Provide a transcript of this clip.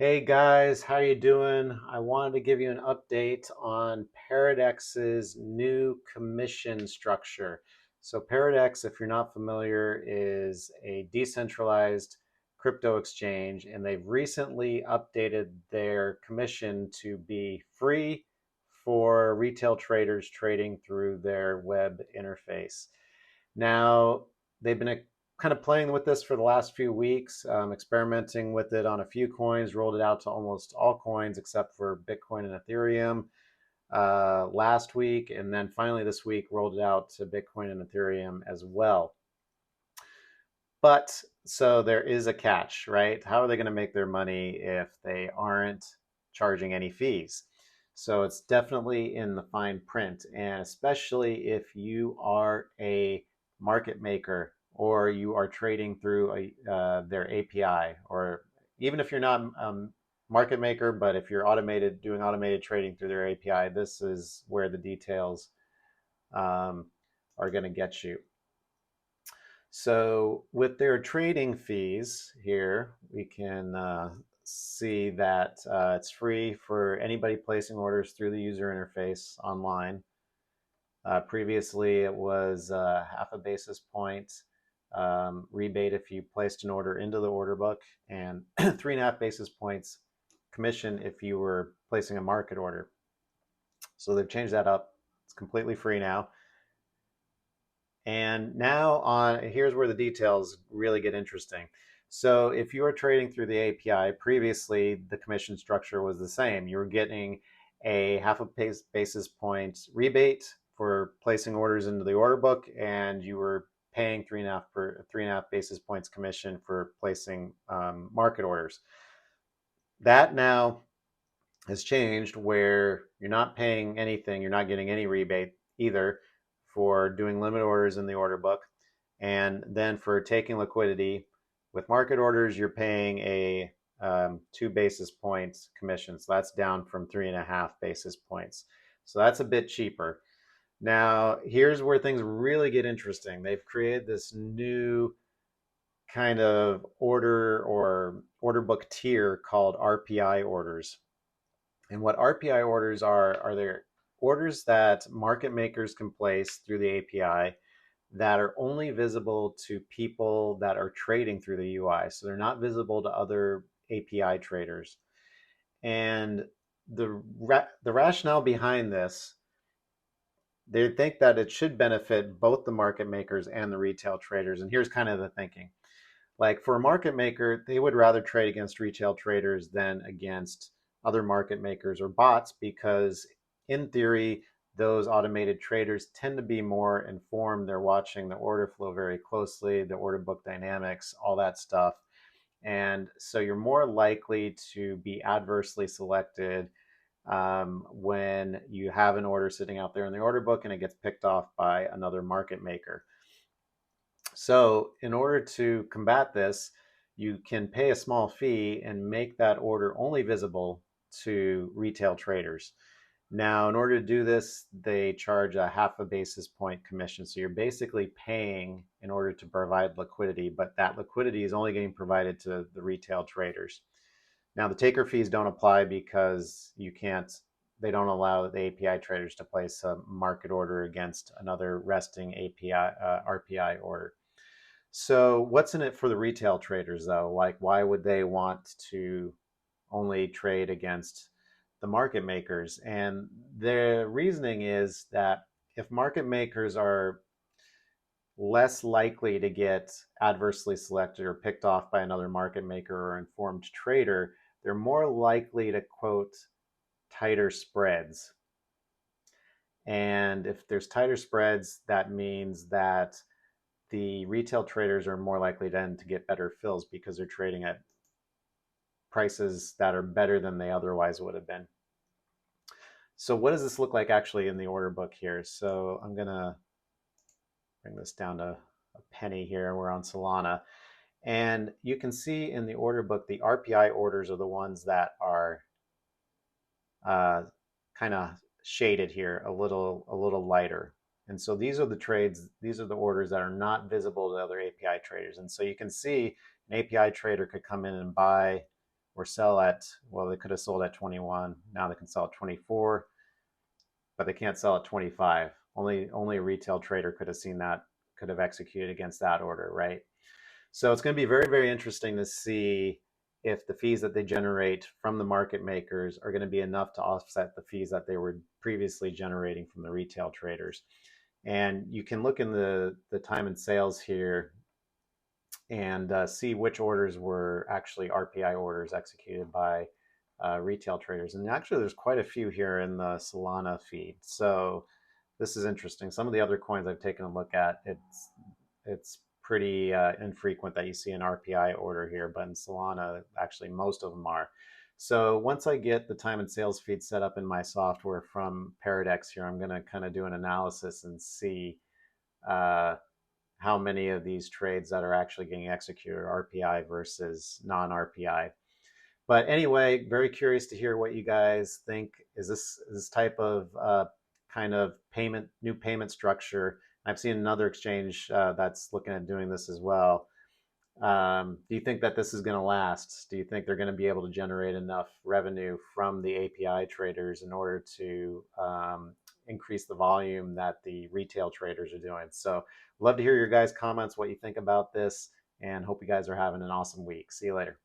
Hey guys, how you doing? I wanted to give you an update on Paradex's new commission structure. So Paradex, if you're not familiar, is a decentralized crypto exchange, and they've recently updated their commission to be free for retail traders trading through their web interface. Now, they've been kind of playing with this for the last few weeks, experimenting with it on a few coins, rolled it out to almost all coins except for Bitcoin and Ethereum last week. And then finally this week, rolled it out to Bitcoin and Ethereum as well. But so there is a catch, right? How are they going to make their money if they aren't charging any fees? So it's definitely in the fine print, and especially if you are a market maker or you are trading through their API, or even if you're not market maker, but if you're doing automated trading through their API, this is where the details um, are going to get you. So with their trading fees here, we can see that it's free for anybody placing orders through the user interface online. Previously, it was half a basis point rebate if you placed an order into the order book, and 3.5 basis points commission if you were placing a market order. So they've changed that up. It's completely free now. And now here's where the details really get interesting. So if you were trading through the API, previously the commission structure was the same. You were getting a half a basis point rebate for placing orders into the order book, and you were paying 3.5 basis points commission for placing market orders. That now has changed where you're not paying anything, you're not getting any rebate either for doing limit orders in the order book. And then for taking liquidity with market orders, you're paying a 2 basis points commission. So that's down from 3.5 basis points. So that's a bit cheaper. Now, here's where things really get interesting. They've created this new kind of order book tier called RPI orders. And what RPI orders are there orders that market makers can place through the API that are only visible to people that are trading through the UI. So they're not visible to other API traders. And the rationale behind this, they think that it should benefit both the market makers and the retail traders. And here's kind of the thinking. Like for a market maker, they would rather trade against retail traders than against other market makers or bots because, in theory, those automated traders tend to be more informed. They're watching the order flow very closely, the order book dynamics, all that stuff. And so you're more likely to be adversely selected when you have an order sitting out there in the order book and it gets picked off by another market maker. So, in order to combat this, you can pay a small fee and make that order only visible to retail traders. Now, in order to do this, they charge a half a basis point commission. So, you're basically paying in order to provide liquidity, but that liquidity is only getting provided to the retail traders. Now, the taker fees don't apply because they don't allow the API traders to place a market order against another resting API RPI order. So, what's in it for the retail traders, though? Like, why would they want to only trade against the market makers? And the reasoning is that if market makers are less likely to get adversely selected or picked off by another market maker or informed trader, they're more likely to quote tighter spreads. And if there's tighter spreads, that means that the retail traders are more likely then to get better fills because they're trading at prices that are better than they otherwise would have been. So what does this look like actually in the order book here? So I'm going to bring this down to a penny here. We're on Solana. And you can see in the order book, the RPI orders are the ones that are kind of shaded here a little lighter. And so these are the trades, these are the orders that are not visible to other API traders. And so you can see an API trader could come in and buy or sell at, well, they could have sold at 21. Now they can sell at 24, but they can't sell at 25. Only a retail trader could have seen that, could have executed against that order, right? So it's going to be very, very interesting to see if the fees that they generate from the market makers are going to be enough to offset the fees that they were previously generating from the retail traders. And you can look in the time and sales here and see which orders were actually RPI orders executed by retail traders. And actually, there's quite a few here in the Solana feed. So this is interesting. Some of the other coins I've taken a look at, it's pretty infrequent that you see an RPI order here, but in Solana, actually most of them are. So once I get the time and sales feed set up in my software from Paradex here, I'm going to kind of do an analysis and see uh, how many of these trades that are actually getting executed are RPI versus non-RPI. But anyway, very curious to hear what you guys think. Is this type of kind of new payment structure? I've seen another exchange that's looking at doing this as well. Do you think that this is going to last? Do you think they're going to be able to generate enough revenue from the API traders in order to increase the volume that the retail traders are doing? So, love to hear your guys' comments, what you think about this, and hope you guys are having an awesome week. See you later.